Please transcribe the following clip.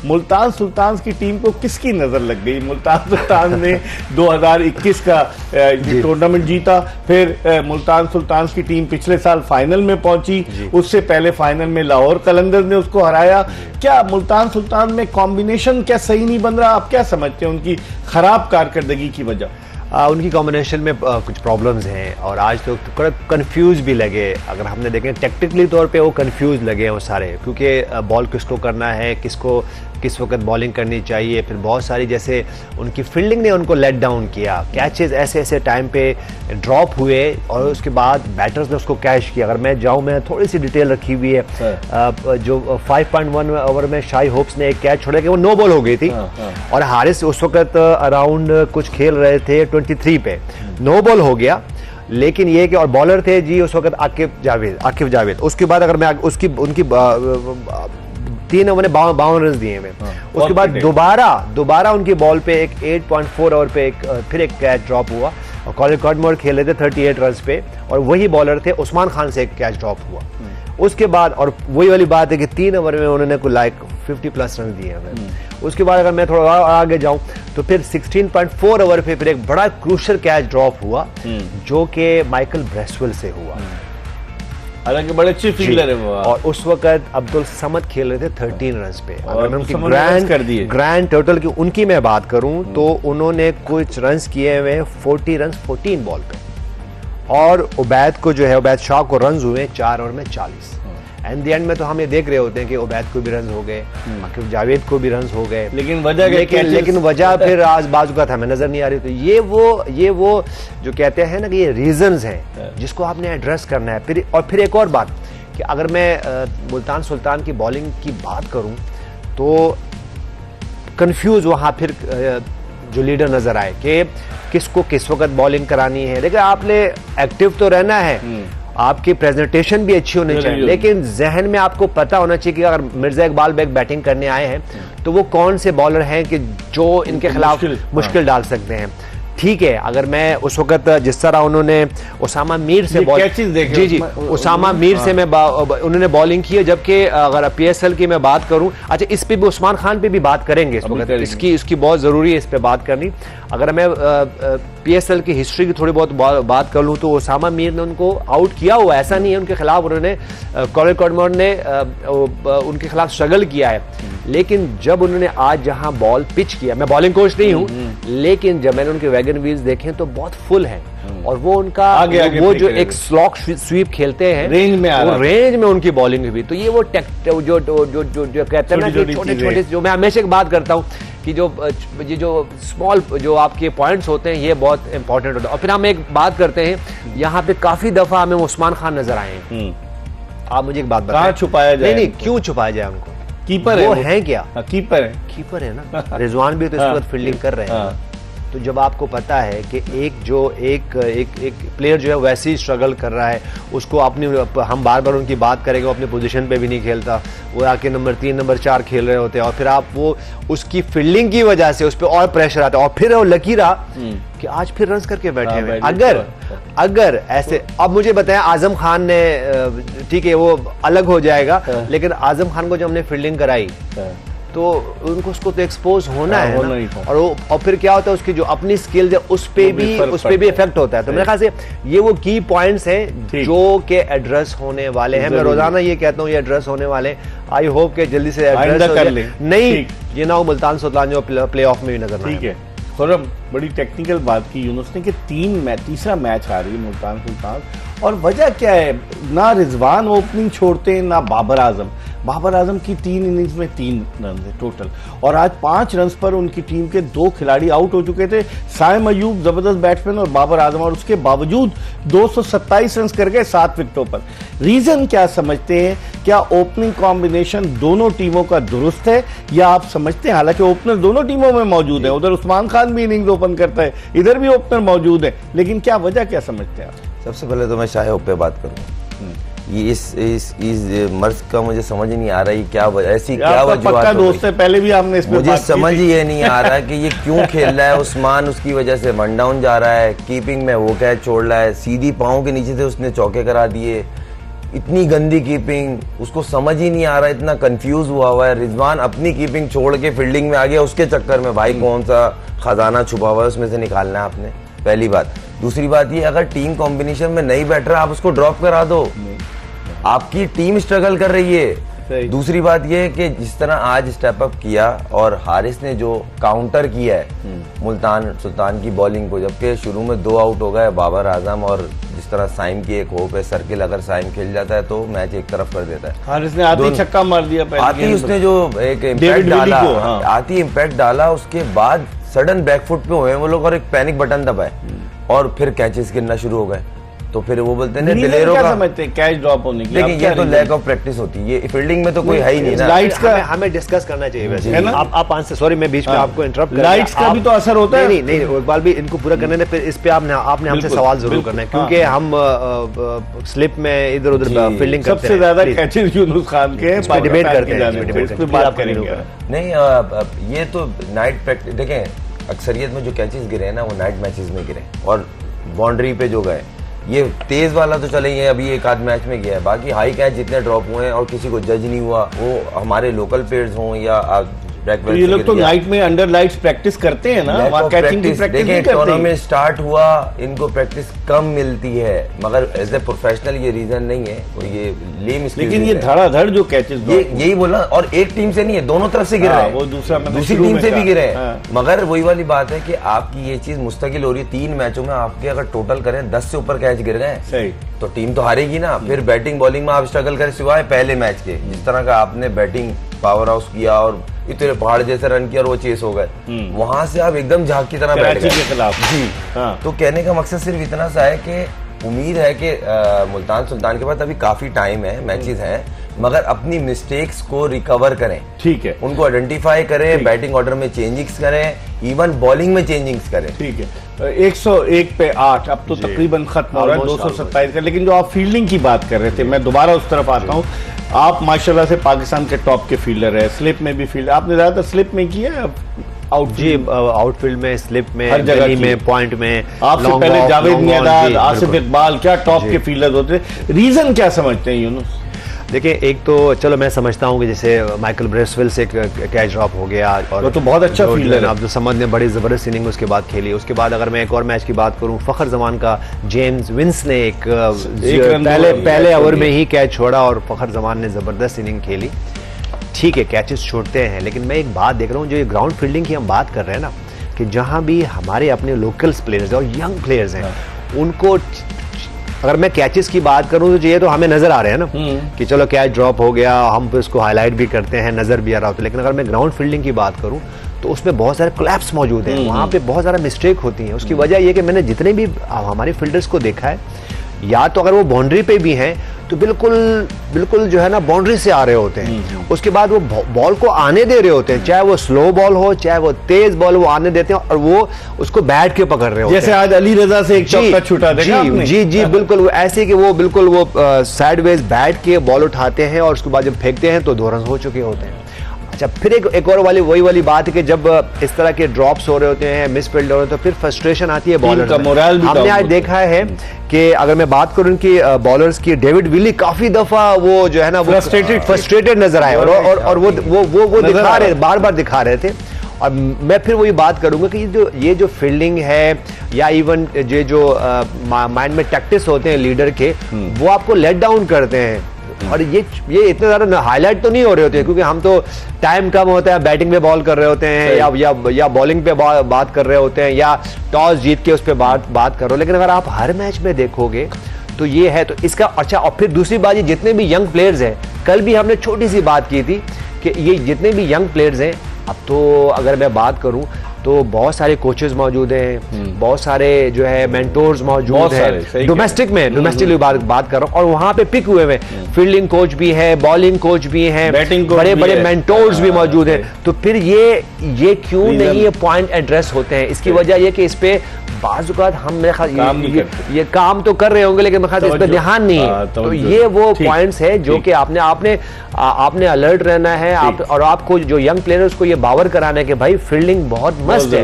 Multan sultans की team को किसकी नजर लग गई? मुल्तान सुल्तान ने 2021 का टूर्नामेंट जीता, फिर मुल्तान सुल्तान्स की टीम पिछले साल फाइनल में पहुंची, उससे पहले फाइनल में लाहौर कलंदर्स ने उसको हराया। क्या मुल्तान सुल्तान में कॉम्बिनेशन क्या सही नहीं बन रहा? आप क्या समझते हैं उनकी खराब कारकर्दगी की वजह? उनकी कॉम्बिनेशन में कुछ प्रॉब्लम्स हैं और आज तो थोड़ा कंफ्यूज भी लगे। अगर हमने देखें टेक्निकली तौर पे वो कंफ्यूज लगे हैं वो सारे, क्योंकि बॉल किसको करना है, किसको किस वक्त बॉलिंग करनी चाहिए। फिर बहुत सारी जैसे उनकी फील्डिंग ने उनको लेट डाउन किया, कैचेस ऐसे ऐसे टाइम पे ड्रॉप हुए और उसके बाद बैटर्स ने उसको कैच किया। अगर मैं जाऊँ, मैं थोड़ी सी डिटेल रखी हुई है, जो 5.1 ओवर में शाई होप्स ने एक कैच छोड़ा कि वो नो बॉल हो गई थी और हारिस उस वक्त अराउंड कुछ खेल रहे थे 23 पे, नो बॉल हो गया। लेकिन ये कि और बॉलर थे जी उस वक्त आकिब जावेद। उसके बाद अगर मैं उनकी 3 ओवर में 52 रन दिए हैं। उसके बाद दोबारा उनकी बॉल पे एक 8.4 ओवर पे फिर एक कैच ड्रॉप हुआ और कॉलिन कॉडमोर खेले थे 38 रन पे और वही बॉलर थे उस्मान खान से एक कैच ड्रॉप हुआ। उसके बाद और वही वाली बात है कि 3 ओवर में उन्होंने को 50+ रन दिए हैं। उसके बाद अगर मैं थोड़ा आगे जाऊं तो फिर 16.4 ओवर पे फिर एक बड़ा क्रूशल कैच ड्रॉप हुआ जो कि माइकल ब्रेसवेल से हुआ। हालांकि बड़े अच्छे फील्डर है वो। और उस वक्त अब्दुल समद खेल रहे थे 13 रन पे। अगर मैं उनकी ग्रैंड टोटल की उनकी मैं बात करूं तो उन्होंने कुछ रन्स किए हुए 40 रन 14 बॉल पे और उबैद को जो है उबैद शाह को रन्स हुए 4 ओवर में 40। एंड द एंड में तो हम ये देख रहे होते हैं कि उबैद को भी रन्स हो गए, आकिब जावेद को भी रन्स हो गए, लेकिन वजह फिर आज बाजू का था हमें नजर नहीं आ रही। तो ये वो जो कहते हैं ना कि ये रीजंस हैं जिसको आपने एड्रेस करना है। फिर एक और बात कि अगर मैं मुल्तान सुल्तान की बॉलिंग की बात करूं तो कंफ्यूज वहां फिर जो लीडर नजर आए कि किसको किस वक्त बॉलिंग करानी है। लेकिन आपने एक्टिव तो रहना है, आपकी प्रेजेंटेशन भी अच्छी होनी चाहिए, लेकिन जहन में आपको पता होना चाहिए कि अगर मिर्जा इकबाल बेग बैटिंग करने आए हैं तो वो कौन से बॉलर हैं कि जो इनके खिलाफ मुश्किल डाल सकते हैं। ठीक है, अगर मैं उस वक्त जिस तरह उन्होंने उसामा मीर से उसामा मीर से उन्होंने बॉलिंग की है, जबकि अगर PSL की मैं बात करूं, अच्छा इस पे भी उस्मान खान पे भी बात करेंगे इस वक्त, इसकी बहुत जरूरी है इस पे बात करनी। अगर मैं PSL की हिस्ट्री की थोड़ी बहुत बात कर लूं तो उसामा मीर ने उनको आउट किया हुआ, ऐसा नहीं है उनके खिलाफ उन्होंने कॉलिन कॉडमोर ने उनके खिलाफ स्ट्रगल किया है। लेकिन जब उन्होंने आज जहां बॉल पिच किया, मैं बॉलिंग कोच नहीं हूं, लेकिन जब मैंने उनके वैगन व्हील्स देखे तो बहुत फुल है और वो उनका वो जो एक स्लॉक स्वीप खेलते हैं रेंज में उनकी बॉलिंग भी। तो ये वो जो कहते हैं ना कि छोटे-छोटे, जो मैं हमेशा बात करता हूं कि जो स्मॉल जो आपके पॉइंट्स होते हैं ये बहुत इंपॉर्टेंट होता है। और फिर हम एक बात करते हैं, यहाँ पे काफी दफा हमें उस्मान खान नजर आए हैं। आप मुझे एक बात बताएं, छुपाया जाए? नहीं, क्यों छुपाया जाए उनको? कीपर है वो है क्या? कीपर है ना। रिजवान भी तो इस वक्त फील्डिंग कर रहे हैं। तो जब आपको पता है कि एक प्लेयर जो है वैसे ही स्ट्रगल कर रहा है, उसको अपनी, हम बार बार उनकी बात करेंगे, वो अपनी पोजीशन पे भी नहीं खेलता, वो आके नंबर 3 नंबर 4 खेल रहे होते हैं और फिर आप वो उसकी फील्डिंग की वजह से उस पर और प्रेशर आता है और फिर वो लकी रहा कि आज फिर रन करके बैठे हुए। अगर ऐसे, अब मुझे बताएं, आजम खान ने, ठीक है वो अलग हो जाएगा, लेकिन आजम खान को जब हमने फील्डिंग कराई तो उनको उसको तो एक्सपोज होना है ना। और फिर क्या होता है, उसकी जो अपनी स्किल्स है उस पे भी इफेक्ट होता है। तो मेरे ख्याल से ये वो की पॉइंट्स हैं जो कि एड्रेस होने वाले हैं। मैं रोजाना ये कहता हूँ ये एड्रेस होने वाले। आई होप के जल्दी से एड्रेस कर ले, नहीं ये ना हो मुल्तान सुल्तान जो प्ले ऑफ में भी नजर ठीक है। खुर्रम, बड़ी टेक्निकल बात की यूनुस ने कि तीसरा मैच आ रही है मुल्तान सुल्तान, और वजह क्या है? ना रिजवान ओपनिंग छोड़ते, ना बाबर आजम की 3 इनिंग्स में 3 रन है टोटल, और आज 5 रन पर उनकी टीम के 2 खिलाड़ी आउट हो चुके थे, साइम अयूब जबरदस्त बैट्समैन और बाबर आजम, और उसके बावजूद 227 रन कर गए 7 विकेटों पर। रीजन क्या समझते हैं? क्या ओपनिंग कॉम्बिनेशन दोनों टीमों का दुरुस्त है, या आप समझते हैं, हालांकि ओपनर दोनों टीमों में मौजूद है, उधर उस्मान खान भी इनिंग्स ओपन करता है, इधर भी ओपनर मौजूद है, लेकिन क्या वजह क्या समझते हैं आप? सबसे पहले तो मैं शाहिब पे बात करूँ, ये इस मर्ज का मुझे समझ नहीं आ रहा है क्या ऐसी क्या वजह दोस्त है, पहले भी आपने इसमें मुझे समझ ये नहीं आ रहा है कि ये क्यों खेल रहा है। उस्मान उसकी वजह से वन डाउन जा रहा है, कीपिंग में वो कैच छोड़ रहा है, सीधी पाँव के नीचे से उसने चौके करा दिए, इतनी गंदी कीपिंग, उसको समझ ही नहीं आ रहा, इतना कंफ्यूज हुआ है। रिजवान अपनी कीपिंग छोड़ के फील्डिंग में आ गया, उसके चक्कर में भाई कौन सा खजाना छुपा हुआ है उसमें से निकालना है आपने, पहली बात। दूसरी बात ये, अगर टीम कॉम्बिनेशन में नहीं बैठ रहा आप उसको ड्रॉप करा दो, आपकी टीम स्ट्रगल कर रही है। दूसरी बात ये कि जिस तरह आज स्टेप अप किया और हारिस ने जो काउंटर किया है मुल्तान सुल्तान की बॉलिंग को, जबकि शुरू में 2 आउट हो गए बाबर आजम, और जिस तरह साइम की एक होप है सर्किल, अगर साइम खेल जाता है तो मैच एक तरफ कर देता है। हारिस ने आती छक्का मार दिया, आती उसने जो एक इम्पैक्ट डाला, आती इम्पैक्ट डाला, उसके बाद सडन बैकफुट पे हुए वो लोग और एक पैनिक बटन दबाए और फिर कैचेस गिरना शुरू हो गए। तो फिर वो बोलते हैं डिलेरो का समझते हैं कैच ड्रॉप होने की। लेकिन ये तो लैक ऑफ प्रैक्टिस होती है, ये फील्डिंग में तो कोई है ही नहीं ना। लाइट्स का हमें डिस्कस करना चाहिए वैसे, है ना। आप आंसर, सॉरी मैं बीच में आपको इंटरप्ट कर, लाइट्स का भी तो असर होता है। नहीं नहीं इकबाल भी इनको पूरा करने ने, फिर इस पे आपने हमसे सवाल जरूर करना है, क्योंकि हम स्लिप में इधर उधर फील्डिंग करते हैं। सबसे ज्यादा कैचेस यूनुस खान के हैं, डिबेट करते हैं, बात करेंगे। नहीं ये तो नाइट प्रैक्टिस, देखें अक्सरियत में जो कैचेस गिरे हैं ना वो नाइट मैचेस में गिरे, और बाउंड्री पे जो गए, ये तेज वाला तो चले ही अभी एक आध मैच में गया है, बाकी हाई कैच जितने ड्रॉप हुए हैं और किसी को जज नहीं हुआ, वो हमारे लोकल प्लेयर्स हों या तो ये लोग तो नाइट में अंडर लाइट्स प्रैक्टिस करते हैं ना, वहाँ कैचिंग की प्रैक्टिस नहीं करते। टूर्नामेंट स्टार्ट हुआ, इनको प्रैक्टिस कम मिलती है, मगर एज ए प्रोफेशनल ये रीजन नहीं है, और ये लेम स्किल। लेकिन ये धड़ाधड़ जो कैचेस, यही बोला, और एक टीम से नहीं है, दोनों तरफ से गिर रहे हैं, वो दूसरी टीम से भी गिरे हैं। मगर वही वाली बात है कि आपकी ये चीज मुस्तकिल हो रही है। 3 मैचों में आपके अगर टोटल करें 10 से ऊपर कैच गिर गए तो टीम तो हारेगी ना। फिर बैटिंग बॉलिंग में आप स्ट्रगल करें, सिवाय पहले मैच के जिस तरह का आपने बैटिंग पावर हाउस किया और इतने पहाड़ जैसे रन किया और वो चेस हो गए, वहां से आप एकदम झाग की तरह बैठ गए के खिलाफ। जी तो कहने का मकसद सिर्फ इतना सा है कि उम्मीद है कि मुल्तान सुल्तान के पास अभी काफी टाइम है, मैचेस हैं, मगर अपनी मिस्टेक्स को रिकवर करें। ठीक है, उनको आइडेंटिफाई करें, बैटिंग ऑर्डर में चेंजिंग्स करें, इवन बॉलिंग में चेंजिंग्स करें। ठीक है, 101 पे 8 अब तो तकरीबन खत्म हो रहा है, 227 का। लेकिन जो आप फील्डिंग की बात कर रहे थे, मैं दोबारा उस तरफ आता हूँ। आप माशाल्लाह से पाकिस्तान के टॉप के फील्डर है, स्लिप में भी फील्डर, आपने ज्यादातर स्लिप में किया है? आउटफील्ड में, स्लिप में, हर जगह में, पॉइंट में। आपसे पहले जावेद मियादाद, आसिफ इकबाल, क्या टॉप के फील्डर होते हैं। रीजन क्या समझते हैं यूनुस? देखिए, एक तो चलो मैं समझता हूँ कि जैसे माइकल ब्रेसवेल से कैच ड्रॉप हो गया, और वो तो बहुत अच्छा फील्डर है। अब्दुल समद ने बड़ी जबरदस्त इनिंग उसके बाद खेली। उसके बाद अगर मैं एक और मैच की बात करूँ, फखर जमान का जेम्स विंस ने एक पहले ओवर में ही कैच छोड़ा और फखर जमान ने जबरदस्त इनिंग खेली। ठीक है, कैचेस छोड़ते हैं, लेकिन मैं एक बात देख रहा हूँ, जो ये ग्राउंड फील्डिंग की हम बात कर रहे हैं ना, कि जहाँ भी हमारे अपने लोकल्स प्लेयर्स और यंग प्लेयर्स हैं, उनको अगर मैं कैचेस की बात करूं तो ये तो हमें नजर आ रहे हैं ना कि चलो कैच ड्रॉप हो गया, हम फिर उसको हाईलाइट भी करते हैं, नजर भी आ रहा होता है। लेकिन अगर मैं ग्राउंड फील्डिंग की बात करूं तो उसमें बहुत सारे क्लैप्स मौजूद हैं, वहाँ पे बहुत सारा मिस्टेक होती है। उसकी वजह ये कि मैंने जितने भी हमारे फील्डर्स को देखा है, या तो अगर वो बाउंड्री पे भी हैं तो बिल्कुल जो है ना बाउंड्री से आ रहे होते हैं, उसके बाद वो बॉल को आने दे रहे होते हैं, चाहे वो स्लो बॉल हो चाहे वो तेज बॉल, वो आने देते हैं और वो उसको बैठ के पकड़ रहे होते हैं। जैसे आज अली रजा से एक चौका छूटा देखा आपने? जी बिल्कुल ऐसे कि वो बिल्कुल वो साइडवेज बैठ के बॉल उठाते हैं और उसके बाद जब फेंकते हैं तो 2 रन हो चुके होते हैं। अच्छा, फिर एक और वही वाली बात है कि जब इस तरह के ड्रॉप्स हो रहे होते हैं, मिसफील्ड हो रहे होते हैं, तो फिर फ्रस्ट्रेशन आती है बॉलर में। हमने आज देखा है कि अगर मैं बात करूं कि बॉलर्स की, डेविड विली काफी दफा वो जो है ना फ्रस्ट्रेटेड नजर आए और वो दिखा रहे, बार दिखा रहे थे। और मैं फिर वही बात करूंगा कि ये जो फील्डिंग है या इवन ये जो माइंड में टैक्टिक्स होते हैं लीडर के, वो आपको लेट डाउन करते हैं। और ये इतने ज्यादा हाईलाइट तो नहीं हो रहे होते, क्योंकि हम तो टाइम कम होता है, बैटिंग पे बॉल कर रहे होते हैं या बॉलिंग पे बात कर रहे होते हैं, या टॉस जीत के उस पर बात कर रहे हो। लेकिन अगर आप हर मैच में देखोगे तो ये है, तो इसका अच्छा। और फिर दूसरी बात, ये जितने भी यंग प्लेयर्स हैं, कल भी हमने छोटी सी बात की थी कि ये जितने भी यंग प्लेयर्स हैं, अब तो अगर मैं बात करूं तो बहुत सारे कोचेस मौजूद हैं, बहुत सारे जो है मेंटोर्स मौजूद हैं, डोमेस्टिकली बात कर रहा हूँ, और वहाँ पे पिक हुए फील्डिंग कोच भी है, बॉलिंग कोच भी हैं, बड़े मेंटोर्स भी मौजूद हैं। तो फिर ये क्यों नहीं ये पॉइंट एड्रेस होते हैं? इसकी वजह ये कि इस पे बाज़-औक़ात हम मेरे ख्याल ये काम तो कर रहे होंगे, लेकिन मेरे ख्याल इस पे ध्यान नहीं है। तो ये वो पॉइंट्स है जो कि आपने अलर्ट रहना है, और आपको जो यंग प्लेयर्स को ये बावर कराना है कि भाई फील्डिंग बहुत मस्त है।